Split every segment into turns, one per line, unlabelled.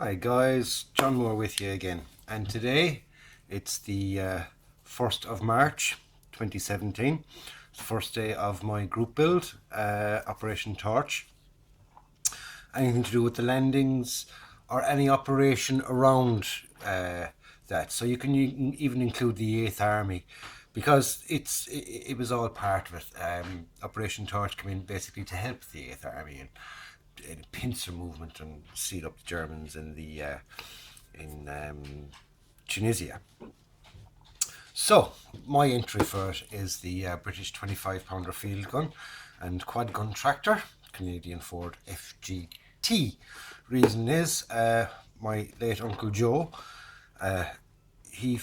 Hi guys, John Moore with you again, and today it's the 1st of March 2017. It's the first day of my group build, Operation Torch. Anything to do with the landings or any operation around that. So you can even include the 8th Army, because it was all part of it. Operation Torch came in basically to help the 8th Army in pincer movement and seal up the Germans in the Tunisia. So my entry for it is the British 25-pounder field gun and quad gun tractor, Canadian Ford FGT. Reason is my late Uncle Joe, he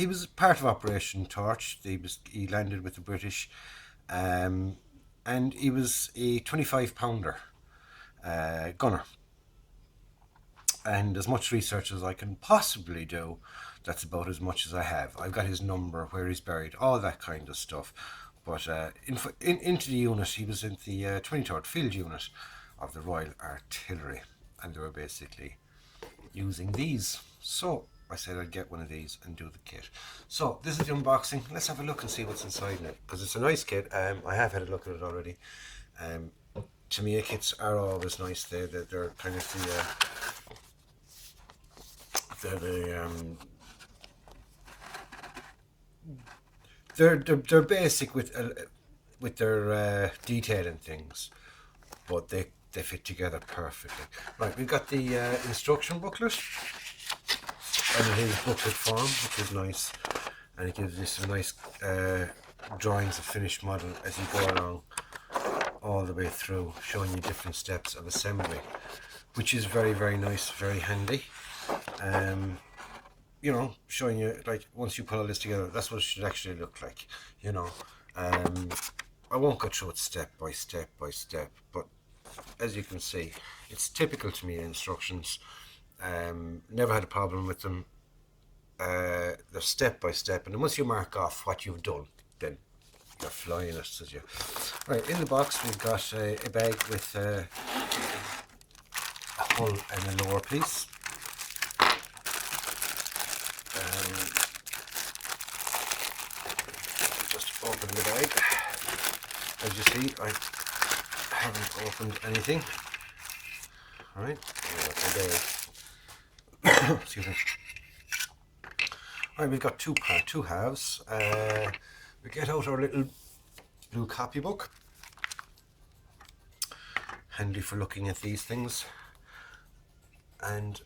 was part of Operation Torch. He landed with the British, and he was a 25-pounder gunner. And as much research as I can possibly do, that's about as much as I have. I've got his number, where he's buried, all that kind of stuff. But into the unit, he was in the 23rd Field Unit of the Royal Artillery, and they were basically using these. So I said I'd get one of these and do the kit. So this is the unboxing. Let's have a look and see what's inside it, because it's a nice kit. I have had a look at it already. Tamiya kits are always nice. They're kind of they're basic with their detail and things, but they fit together perfectly. Right, we've got the instruction booklet, and it is booklet form, which is nice, and it gives you some nice drawings of finished model as you go along all the way through, showing you different steps of assembly, which is very, very nice, very handy. You know, showing you, like, once you put all this together, that's what it should actually look like, you know. I won't go through it step by step by step, but as you can see, it's typical to me instructions. Never had a problem with them. They're step by step, and then once you mark off what you've done, then you're flying it, says you. Right, in the box we've got a bag with a hull and a lower piece. Just open the bag. As you see, I haven't opened anything. Alright, excuse me. Alright, we've got two halves. We get out our little blue copybook, handy for looking at these things, and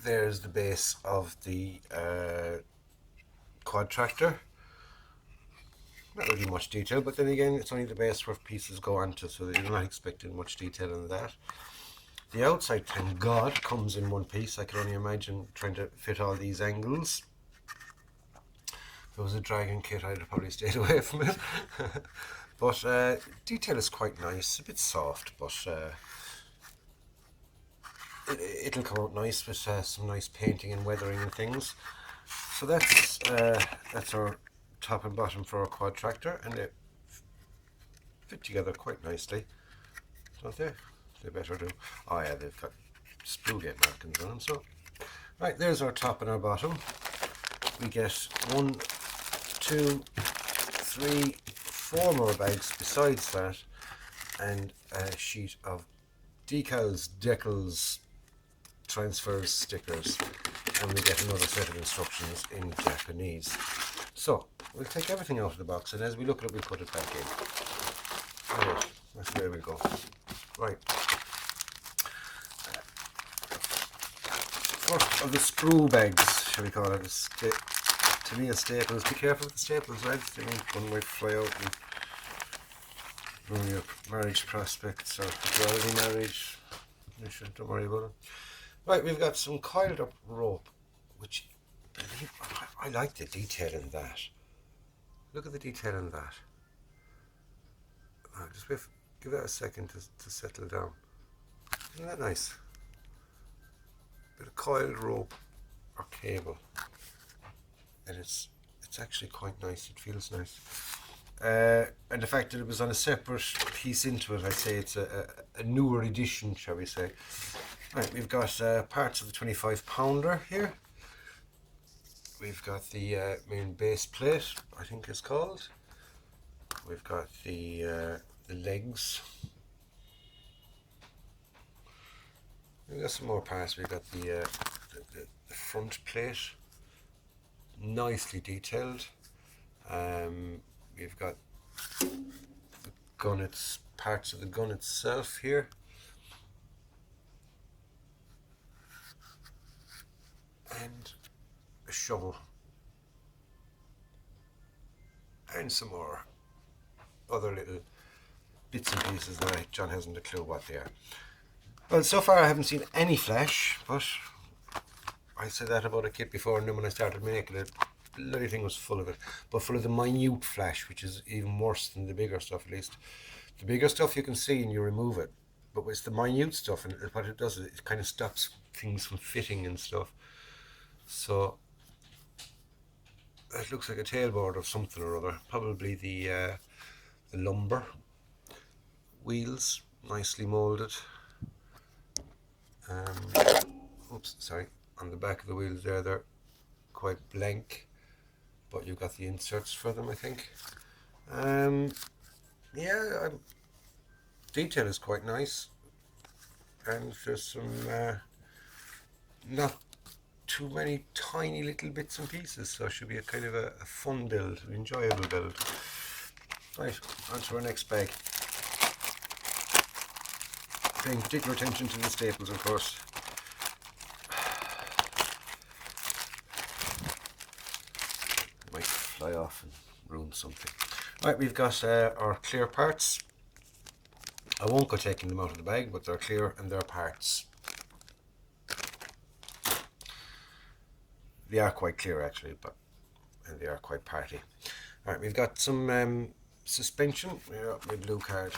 there's the base of the quad tractor. Not really much detail, but then again, it's only the base where pieces go onto, so you're not expecting much detail in that. The outside, thank God, comes in one piece. I can only imagine trying to fit all these angles. If it was a dragon kit, I'd have probably stayed away from it. But detail is quite nice, a bit soft, but it'll come out nice with some nice painting and weathering and things. So that's our top and bottom for our quad tractor, and they fit together quite nicely, don't they? They better do. Oh yeah, they've got sprue gate markings on them. So right, there's our top and our bottom. We get 1, 2, 3, 4 more bags besides that, and a sheet of decals, transfers, stickers, and we get another set of instructions in Japanese. So we'll take everything out of the box, and as we look at it, we'll put it back in. Alright, that's where we go. Right. First of the sprue bags, shall we call it, Tamiya staples. Be careful with the staples, lads. One might fly out and ruin your marriage prospects, or if you're already married, don't worry about it. Right, we've got some coiled up rope, which I like the detail in that. Look at the detail in that. Just give that a second to settle down. Isn't that nice? Bit of coiled rope or cable, and it's actually quite nice. It feels nice. and the fact that it was on a separate piece into it, I'd say it's a newer edition, shall we say. Right, we've got parts of the 25 pounder here. We've got the main base plate, I think it's called. We've got the legs. We've got some more parts. We've got the front plate, nicely detailed. We've got the gun, parts of the gun itself here. And a shovel. And some more other little bits and pieces that John hasn't a clue what they are. Well, so far I haven't seen any flesh, but I said that about a kit before, and then when I started making it, the bloody thing was full of it. But full of the minute flesh, which is even worse than the bigger stuff, at least. The bigger stuff you can see and you remove it, but it's the minute stuff, and what it does is it kind of stops things from fitting and stuff. So it looks like a tailboard of something or other, probably the lumber wheels, nicely molded. Oops, sorry, on the back of the wheels there, they're quite blank, but you've got the inserts for them, I think. Yeah, detail is quite nice, and there's some not too many tiny little bits and pieces, so it should be a kind of a fun build, an enjoyable build. Right, on to our next bag. Paying particular attention to the staples, of course. It might fly off and ruin something. Right, we've got our clear parts. I won't go taking them out of the bag, but they're clear and they're parts. They are quite clear actually, and they are quite party. Alright, we've got some suspension. Yeah, my blue card.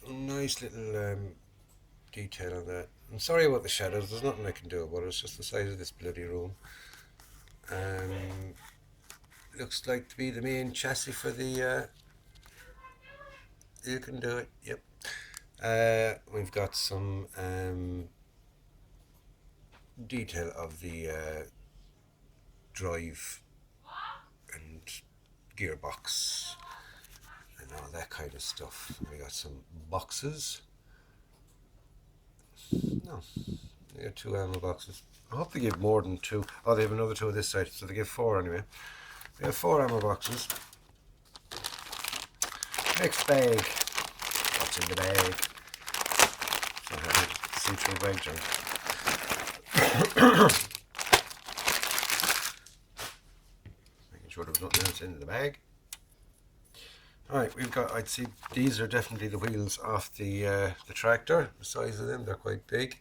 Some nice little detail on that. I'm sorry about the shadows, there's nothing I can do about it, it's just the size of this bloody room. Looks like to be the main chassis for the you can do it, yep. We've got some detail of the drive and gearbox and all that kind of stuff. We got some boxes. No, they got 2 ammo boxes. I hope they give more than 2. Oh, they have another 2 on this side, so they give 4 anyway. We have 4 ammo boxes. Next bag. What's in the bag? See through bag, John. Making sure there's nothing else in the bag. Alright, we've got, I'd say these are definitely the wheels off the tractor. The size of them, they're quite big.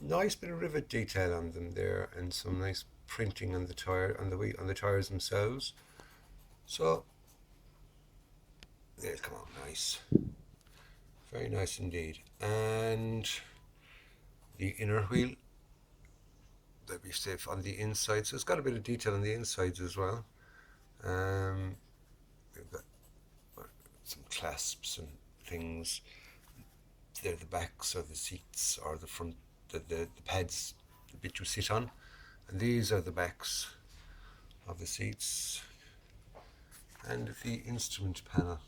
Nice bit of rivet detail on them there, and some nice printing on the tire, on the tires themselves. So, yeah, come on, nice. Very nice indeed. And the inner wheel that we safe on the inside, so it's got a bit of detail on the insides as well. We've got some clasps and things. They're the backs of the seats, or the front, the pads, the bit you sit on, and these are the backs of the seats and the instrument panel.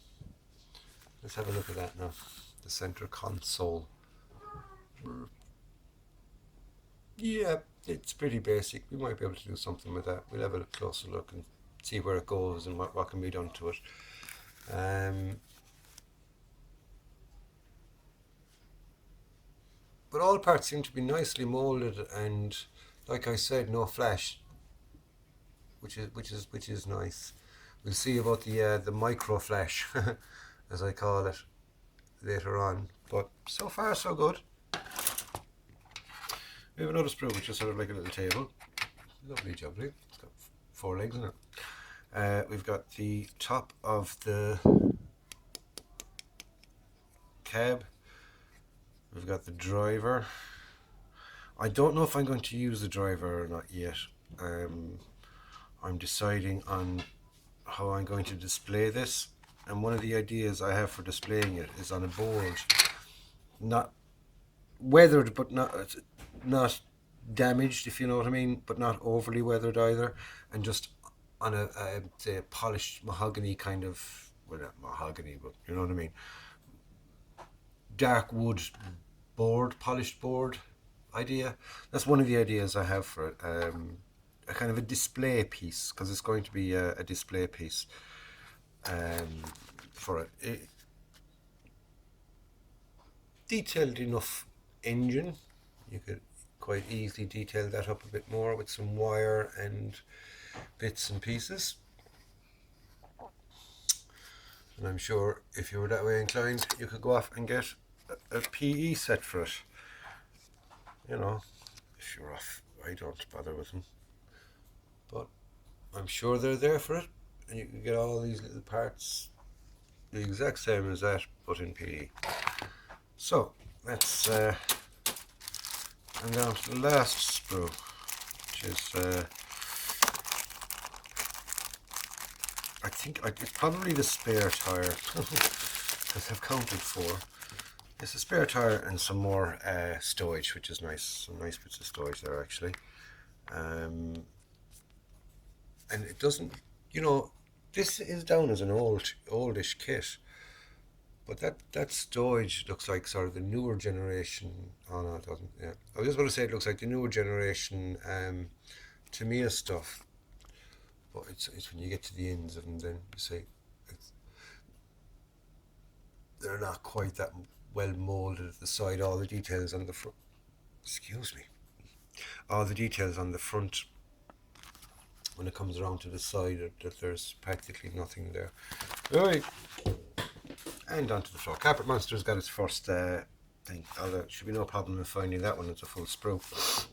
Let's have a look at that now. The center console. Yeah, it's pretty basic. We might be able to do something with that. We'll have a closer look and see where it goes and what can be done to it. But all parts seem to be nicely molded, and like I said, no flash, which is nice. We'll see about the micro flash, as I call it, later on. But so far so good. We have another sprue, which is sort of like a little table. Lovely jubbly. It's got 4 legs in it. We've got the top of the cab. We've got the driver. I don't know if I'm going to use the driver or not yet. I'm deciding on how I'm going to display this, and one of the ideas I have for displaying it is on a board, not weathered but not damaged, if you know what I mean, but not overly weathered either, and just on a say polished mahogany kind of, well, not mahogany, but you know what I mean, dark wood board, polished board idea. That's one of the ideas I have for it. A kind of a display piece, because it's going to be a display piece for it. Detailed enough engine, you could quite easily detail that up a bit more with some wire and bits and pieces. And I'm sure if you were that way inclined, you could go off and get a PE set for it. You know, if you're off, I don't bother with them. But I'm sure they're there for it. And you can get all these little parts the exact same as that, but in PE. So, let's and down to the last sprue, which is I think it's probably the spare tire, because I've counted 4. It's a spare tire and some more stowage, which is nice. Some nice bits of stowage there, actually. And it doesn't, you know, this is down as an oldish kit, but that stowage looks like sort of the newer generation. Oh no, it doesn't. Yeah, I was just going to say it looks like the newer generation Tamiya stuff. But it's when you get to the ends of them, then you see they're not quite that well molded at the side. All the details on the front. Excuse me. All the details on the front, when it comes around to the side, that there's practically nothing there. Right. And onto the floor. Carpet Monster's got its first thing. Although there should be no problem in finding that one. It's a full sprue.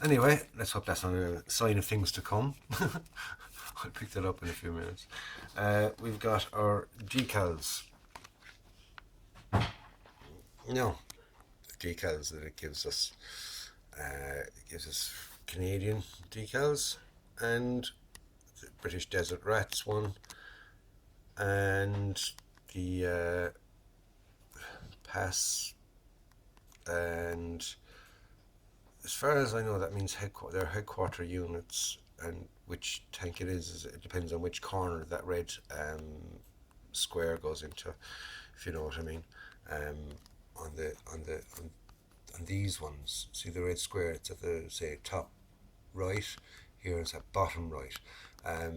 Anyway, let's hope that's not a sign of things to come. I'll pick that up in a few minutes. We've got our decals. No, the decals that it gives us. It gives us Canadian decals and the British Desert Rats one, and the Pass, and as far as I know, that means their headquarter units, and which tank it is it depends on which corner that red square goes into, if you know what I mean. On these ones, see the red square? It's at the, say, top right. Here it's at bottom right. I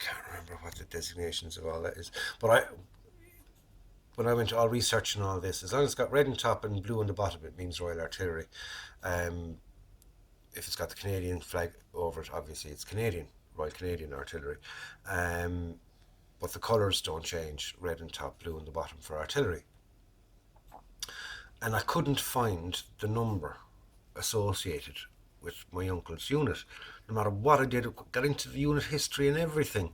can't remember what the designations of all that is, but when I went all researching all this, as long as it's got red on top and blue on the bottom, it means Royal Artillery. If it's got the Canadian flag over it, obviously it's Canadian, Royal Canadian Artillery. But the colours don't change, red on top, blue on the bottom for artillery. And I couldn't find the number associated with my uncle's unit. No matter what I did, I got into the unit history and everything,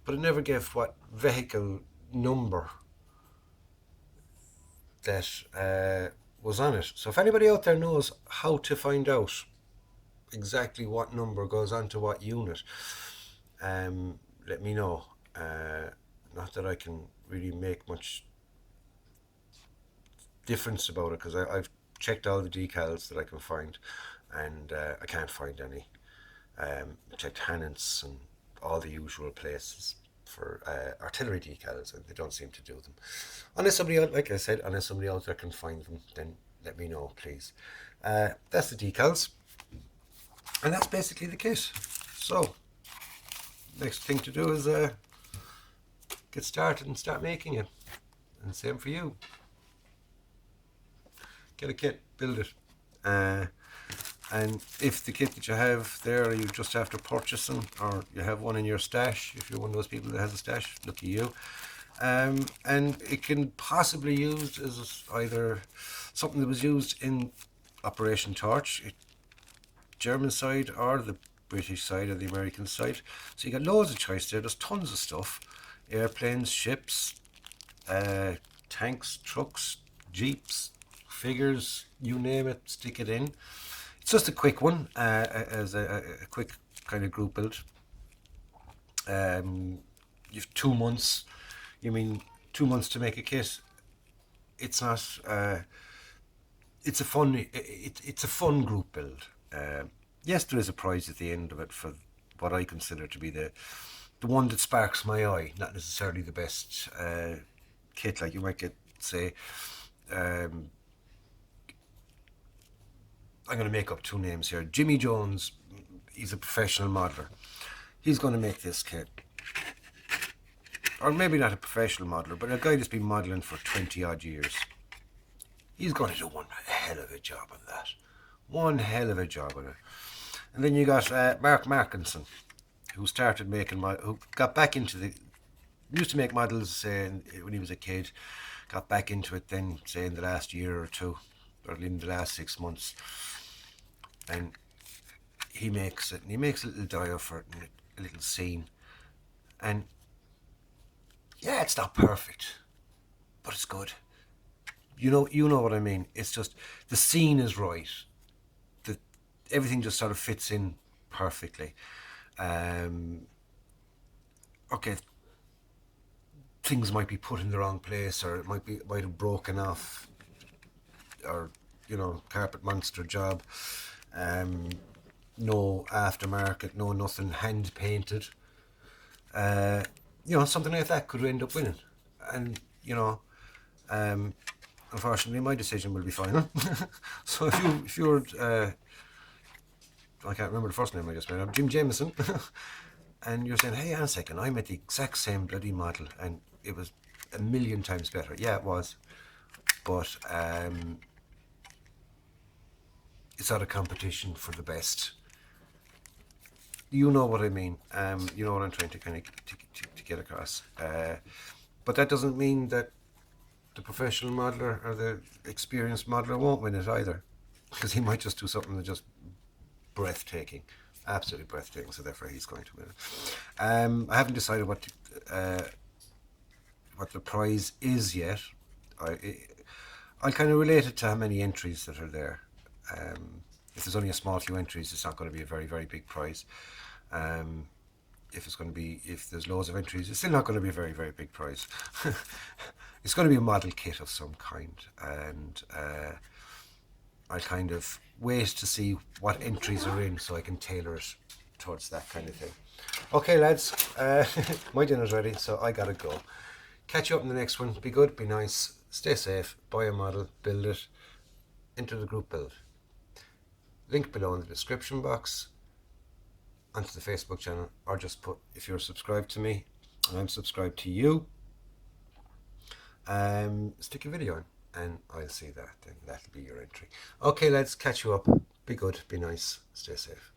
but it never gave what vehicle number that was on it. So if anybody out there knows how to find out exactly what number goes onto what unit, let me know. Not that I can really make much difference about it, because I've checked all the decals that I can find, and I can't find any. Checked Hannants and all the usual places for artillery decals, and they don't seem to do them. Unless somebody out, like I said, unless somebody out there can find them, then let me know, please. That's the decals, and that's basically the kit. So next thing to do is get started and start making it, and same for you. Get a kit, build it, and if the kit that you have there you just have to purchase them, or you have one in your stash, if you're one of those people that has a stash, lucky you, and it can possibly be used as either something that was used in Operation Torch, German side, or the British side, or the American side. So you got loads of choice there. There's tons of stuff: airplanes, ships, tanks, trucks, jeeps, figures, you name it, stick it in. It's just a quick one, as a quick kind of group build. You've 2 months. You mean 2 months to make a kit? It's not. It's a fun. It's a fun group build. Yes, there is a prize at the end of it for what I consider to be the one that sparks my eye. Not necessarily the best kit. Like you might get, say, um, I'm going to make up two names here. Jimmy Jones, he's a professional modeler. He's going to make this kit. Or maybe not a professional modeler, but a guy that's been modeling for 20 odd years. He's going to do one hell of a job on that. One hell of a job on it. And then you got Mark Markinson, who started making, who got back into used to make models when he was a kid, got back into it then, say in the last year or two, or in the last 6 months. And he makes it, and he makes a little dial for it, and a little scene. And yeah, it's not perfect, but it's good. You know what I mean. It's just the scene is right. Everything just sort of fits in perfectly. Okay, things might be put in the wrong place, or it might have broken off, or carpet monster job. No aftermarket, no nothing hand painted. Something like that could end up winning, and unfortunately, my decision will be final. So if you're I can't remember the first name I just made up, Jim Jameson, and you're saying, hey, hang on a second, I made the exact same bloody model, and it was a million times better. Yeah, it was, but it's not a competition for the best. You know what I mean. You know what I'm trying to kind of to get across. But that doesn't mean that the professional modeler or the experienced modeler won't win it either, because he might just do something that just breathtaking, absolutely breathtaking. So therefore, he's going to win it. I haven't decided what the prize is yet. I kind of relate it to how many entries that are there. If there's only a small few entries, it's not going to be a very, very big prize. If there's loads of entries, it's still not going to be a very, very big prize. It's going to be a model kit of some kind, and I kind of wait to see what entries are in so I can tailor it towards that kind of thing. Okay, lads, my dinner's ready, so I gotta go. Catch you up in the next one. Be good, be nice, stay safe, buy a model, build it, enter the group build. Link below in the description box, onto the Facebook channel, or just put, if you're subscribed to me and I'm subscribed to you, stick a video on and I'll see that, then that'll be your entry. Okay, lads, catch you up. Be good, be nice, stay safe.